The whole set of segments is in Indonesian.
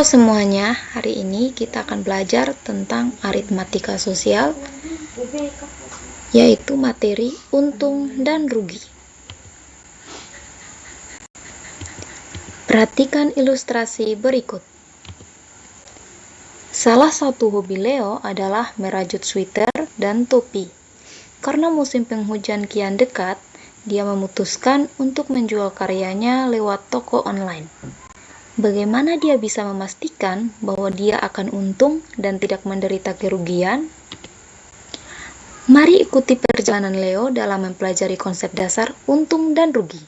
Halo semuanya, hari ini kita akan belajar tentang aritmatika sosial, yaitu materi untung dan rugi. Perhatikan ilustrasi berikut. Salah satu hobi Leo adalah merajut sweater dan topi. Karena musim penghujan kian dekat, dia memutuskan untuk menjual karyanya lewat toko online. Bagaimana dia bisa memastikan bahwa dia akan untung dan tidak menderita kerugian? Mari ikuti perjalanan Leo dalam mempelajari konsep dasar untung dan rugi.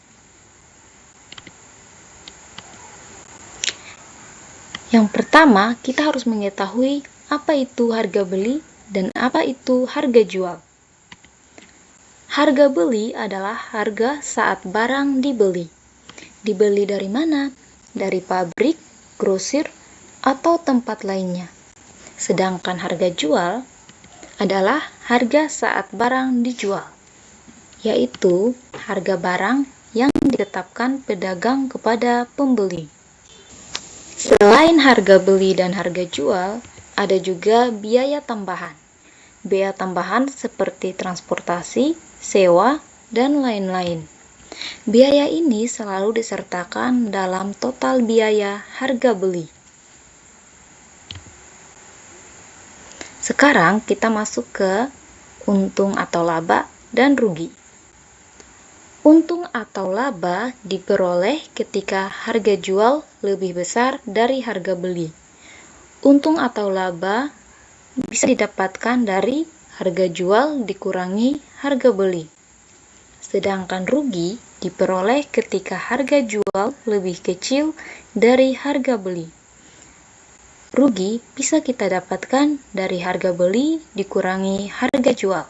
Yang pertama, kita harus mengetahui apa itu harga beli dan apa itu harga jual. Harga beli adalah harga saat barang dibeli. Dibeli dari mana? Dari pabrik, grosir, atau tempat lainnya. Sedangkan harga jual adalah harga saat barang dijual, yaitu harga barang yang ditetapkan pedagang kepada pembeli. Selain harga beli dan harga jual, ada juga biaya tambahan. Biaya tambahan seperti transportasi, sewa, dan lain-lain. Biaya ini selalu disertakan dalam total biaya harga beli. Sekarang kita masuk ke untung atau laba dan rugi. Untung atau laba diperoleh ketika harga jual lebih besar dari harga beli. Untung atau laba bisa didapatkan dari harga jual dikurangi harga beli. Sedangkan rugi diperoleh ketika harga jual lebih kecil dari harga beli. Rugi bisa kita dapatkan dari harga beli dikurangi harga jual.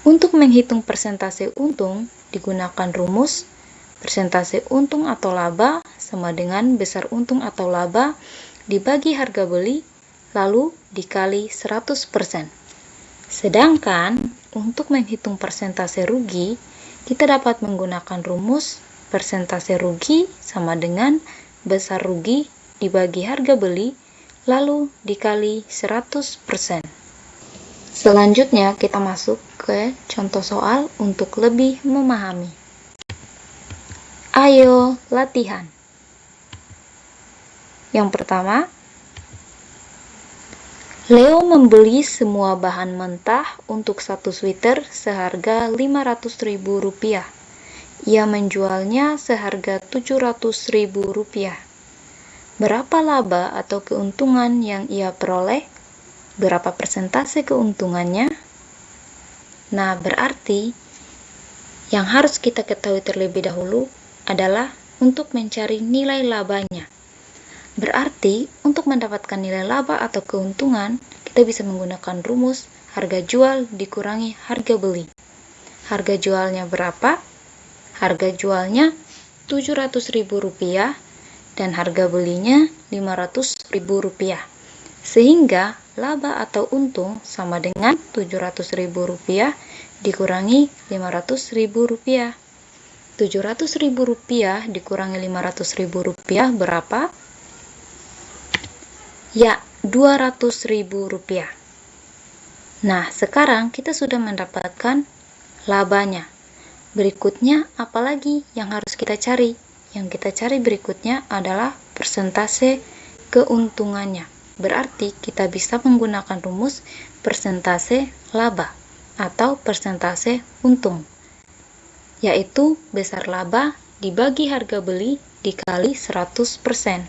Untuk menghitung persentase untung, digunakan rumus persentase untung atau laba sama dengan besar untung atau laba dibagi harga beli, lalu dikali 100%. Sedangkan untuk menghitung persentase rugi, kita dapat menggunakan rumus persentase rugi sama dengan besar rugi dibagi harga beli, lalu dikali 100%. Selanjutnya kita masuk ke contoh soal untuk lebih memahami. Ayo latihan. Yang pertama, Leo membeli semua bahan mentah untuk satu sweater seharga Rp500.000. Ia menjualnya seharga Rp700.000. Berapa laba atau keuntungan yang ia peroleh? Berapa persentase keuntungannya? Nah, berarti yang harus kita ketahui terlebih dahulu adalah untuk mencari nilai labanya. Berarti, untuk mendapatkan nilai laba atau keuntungan, kita bisa menggunakan rumus harga jual dikurangi harga beli. Harga jualnya berapa? Harga jualnya Rp700.000 dan harga belinya Rp500.000. Sehingga, laba atau untung sama dengan Rp700.000 dikurangi Rp500.000. Rp700.000 dikurangi Rp500.000 berapa? Ya, Rp200.000. Nah, sekarang kita sudah mendapatkan labanya. Berikutnya, apalagi yang harus kita cari? Yang kita cari berikutnya adalah persentase keuntungannya. Berarti kita bisa menggunakan rumus persentase laba atau persentase untung, yaitu besar laba dibagi harga beli dikali 100%.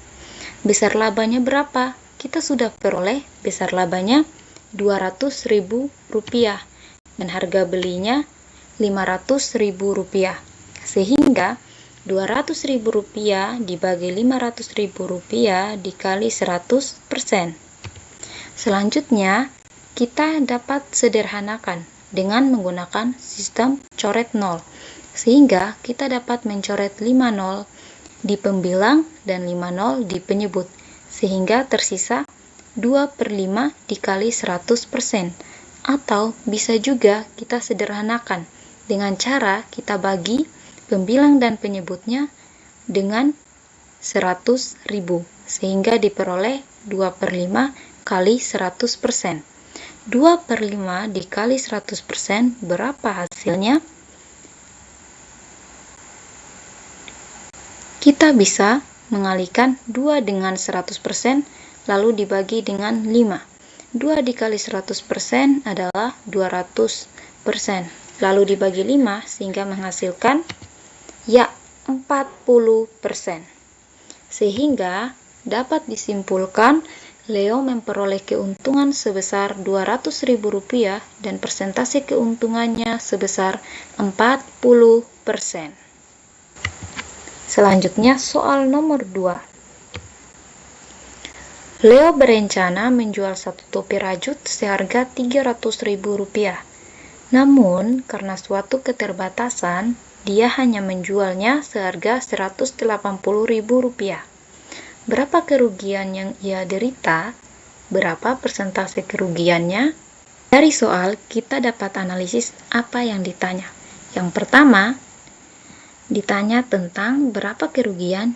Besar labanya berapa? Kita sudah peroleh besar labanya Rp200.000 dan harga belinya Rp500.000. Sehingga Rp200.000 dibagi Rp500.000 dikali 100%. Selanjutnya, kita dapat sederhanakan dengan menggunakan sistem coret nol. Sehingga kita dapat mencoret 5 nol di pembilang dan 5 nol di penyebut. Sehingga tersisa 2/5 dikali 100%. Atau bisa juga kita sederhanakan dengan cara kita bagi pembilang dan penyebutnya dengan 100.000, sehingga diperoleh 2/5 kali 100%. 2/5 dikali 100% berapa hasilnya? Kita bisa mengalihkan 2 dengan 100% lalu dibagi dengan 5. 2 dikali 100% adalah 200%. Lalu dibagi 5 sehingga menghasilkan ya 40%. Sehingga dapat disimpulkan Leo memperoleh keuntungan sebesar Rp200.000 dan persentase keuntungannya sebesar 40%. Selanjutnya soal nomor 2. Leo berencana menjual satu topi rajut seharga Rp300.000. Namun, karena suatu keterbatasan, dia hanya menjualnya seharga Rp180.000. Berapa kerugian yang ia derita? Berapa persentase kerugiannya? Dari soal, kita dapat analisis apa yang ditanya. Yang pertama, ditanya tentang berapa kerugian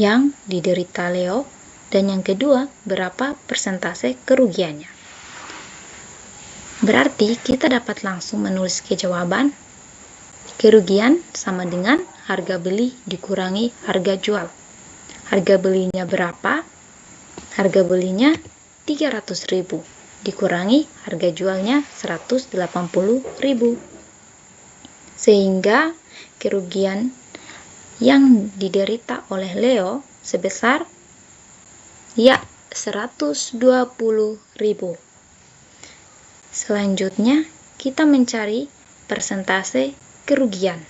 yang diderita Leo, dan yang kedua, berapa persentase kerugiannya. Berarti kita dapat langsung menulis ke jawaban. Kerugian sama dengan harga beli dikurangi harga jual. Harga belinya berapa? Harga belinya Rp300.000 dikurangi harga jualnya Rp180.000. Sehingga kerugian yang diderita oleh Leo sebesar ya Rp120.000. Selanjutnya kita mencari persentase kerugian.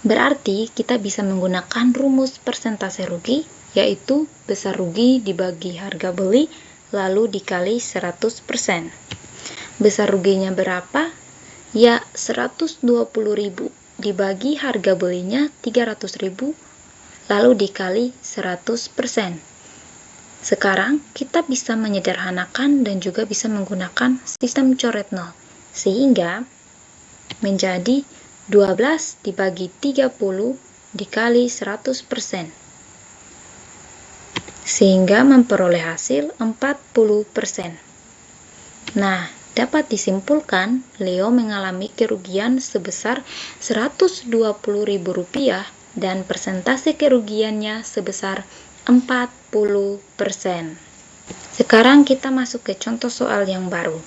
Berarti kita bisa menggunakan rumus persentase rugi, yaitu besar rugi dibagi harga beli lalu dikali 100%. Besar ruginya berapa? Ya, Rp120.000 dibagi harga belinya Rp300.000 lalu dikali 100%. Sekarang kita bisa menyederhanakan dan juga bisa menggunakan sistem coret nol, sehingga menjadi 12 dibagi 30 dikali 100%, sehingga memperoleh hasil 40%. Nah, dapat disimpulkan Leo mengalami kerugian sebesar Rp120.000 dan persentase kerugiannya sebesar 40%. Sekarang kita masuk ke contoh soal yang baru.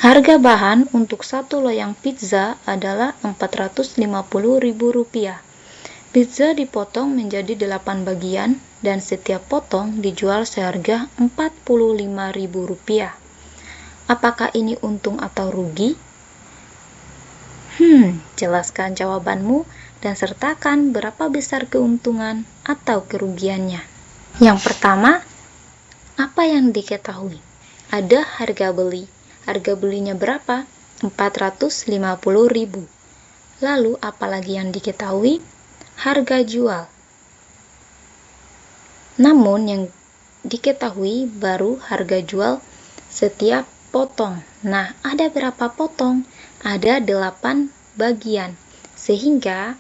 Harga bahan untuk satu loyang pizza adalah Rp450.000. Pizza dipotong menjadi 8 bagian dan setiap potong dijual seharga Rp45.000. Apakah ini untung atau rugi? Jelaskan jawabanmu dan sertakan berapa besar keuntungan atau kerugiannya. Yang pertama, apa yang diketahui? Ada harga beli. Harga belinya berapa? Rp450.000. Lalu apalagi yang diketahui? Harga jual. Namun yang diketahui baru harga jual setiap potong. Nah, ada berapa potong? Ada 8 bagian. Sehingga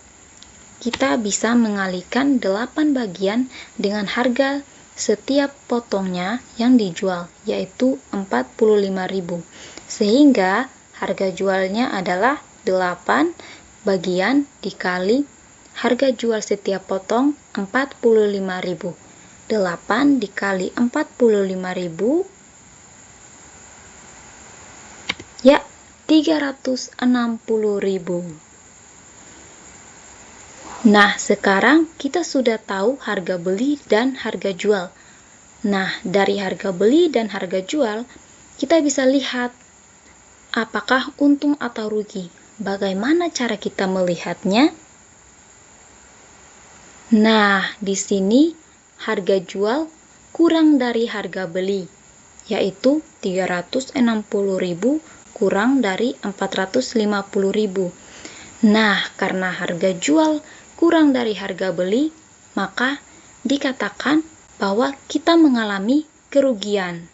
kita bisa mengalihkan 8 bagian dengan harga setiap potongnya yang dijual, yaitu Rp45.000. Sehingga harga jualnya adalah 8 bagian dikali harga jual setiap potong Rp45.000. 8 dikali Rp45.000 ya Rp360.000. Nah, sekarang kita sudah tahu harga beli dan harga jual. Nah, dari harga beli dan harga jual, kita bisa lihat apakah untung atau rugi. Bagaimana cara kita melihatnya? Nah, di sini harga jual kurang dari harga beli, yaitu Rp360.000 kurang dari Rp450.000. Nah, karena harga jual kurang dari harga beli, maka dikatakan bahwa kita mengalami kerugian.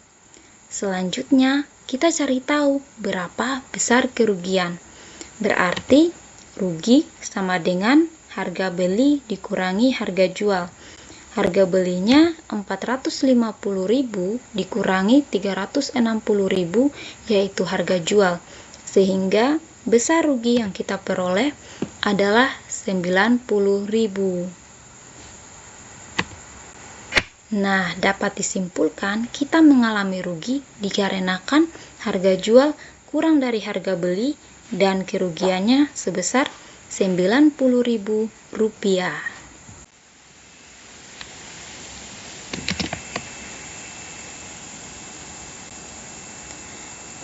Selanjutnya, kita cari tahu berapa besar kerugian. Berarti rugi sama dengan harga beli dikurangi harga jual. Harga belinya 450.000 dikurangi 360.000, yaitu harga jual. Sehingga besar rugi yang kita peroleh adalah 90.000. Nah, dapat disimpulkan kita mengalami rugi dikarenakan harga jual kurang dari harga beli dan kerugiannya sebesar 90.000 rupiah.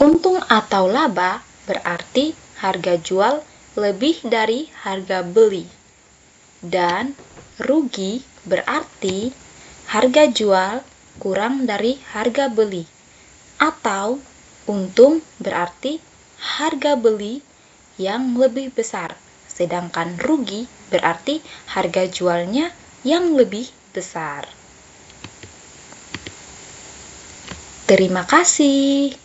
Untung atau laba berarti harga jual lebih dari harga beli, dan rugi berarti harga jual kurang dari harga beli, atau untung berarti harga beli yang lebih besar, sedangkan rugi berarti harga jualnya yang lebih besar. Terima kasih.